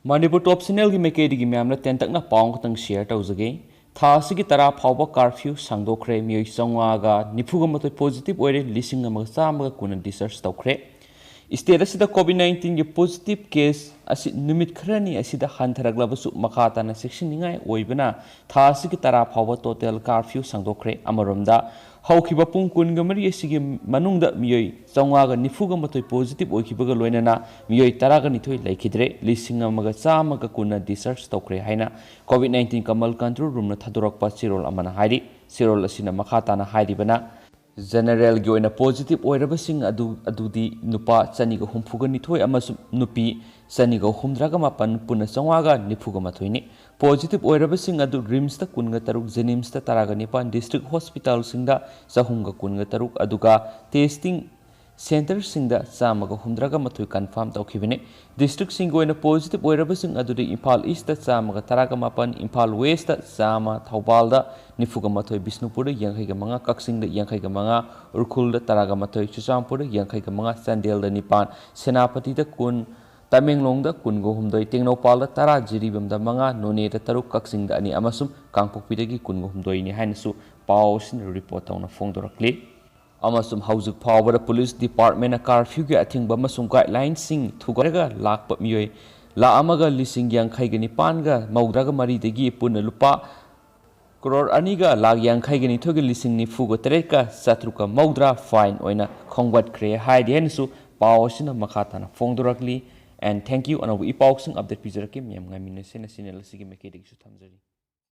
Manipur top channel की मेकेडी की ma'am तेंतकना पाव खतंग share तौजगे था की तरा फाव कर्फ्यू सांदोखरे मियोई चौवागा निफुगमतोय पॉजिटिव ओइरे लिसिंग अमग चामग कुन डिस्चार्ज तौखरे स्टेट असिदा कोविड-19 की पॉजिटिव केस असि निमित खरनी असिदा हंथरगलबसु मखा ताना सेक्शनिंगाय ओइबना था की तरा फाव टोटल कर्फ्यू सांदोखरे अमरोमदा हौखिबा पुंग कुनगमरी असिगी मनुंगदा मियोई चौवागा निफुगमतोय पॉजिटिव ओइखिबगा लोइनना मियोई तरागा निथोय लैखिद्रे लिसिंग अमग चामग कुन डिस्चार्ज तौखरे हाइना कोविड-19 कमल कंट्रोल रूम थादोरकपा सिरोल अमना हाइरि सिरोल असिना मखा ताना हाइरिबना जनरल की ओइना पॉजिटिव ओइरबसिंग अदुदी नुपा चनिगा हुमफुगा निथोय अमसु नुपी चनिगा हुमद्रागा मापन पुन चौवागा निफुगा मथोयनि पॉजिटिव ओइरबसिंग अदु रिम्स ता कुनगा तरुक जेनिम्स ता तरागा निपान डिस्ट्रिक्ट हॉस्पिटल सिंगदा चहुमगा कुनगा तरुक अदुगा टेस्टिंग सेंटर सिंगदा चामगा हुमद्रागा मथोय कन्फर्म तौखिबने डिस्ट्रिक्ट सिंग ओइना पॉजिटिव ओइरबसिंग अदुदि इम्फाल ईस्ट ता चामगा तरागा मापन इम्फाल वेस्ट ता चामा थौबालदा निफुगा मथोय बिष्णुपुर यांखैगा मंगा कक्सिंगदा यांखैगा मंगा उरखुलदा तरागा मथोय चुचामपुर यांखैगा मंगा चंदेलदा निपान सेनापतिदा कुन तमेंगलोंगदा कुनगो हुमदोय टेंगनौपालदा तरा जिरिबमदा मंगा नोनेदा तरुक कक्सिंगदा अनि अमसुम कांगपोकपीदगी कुनगो हुमदोयनि हाइनसु पावसिन रिपोर्ट तौना फोंदोरक्ले अमसुम हौजुक फावबदा पुलिस डिपार्टमेंट कर्फ्यू के अथिंग बमसुम गाइडलाइन सिंग थुगरगा लाकप मियोय ला अमगा लिसिंग यांखैगा निपानगा मौद्रागा मरीदगी पुन लुपा करोड़ अनिगा लाख यांखैगा निथोगे लिसिंग निफुगा तरेका सत्रुका मौद्रा फाइन ओइना खोंगवटख्रे हाइदि हेनसु पावसिन मखाताना फोंदोरक्ली एंड थैंक यू अनौ इपाउसिंग अपडेट पिजरके मियम ngamine sena sinel sigi mekedik su thamjari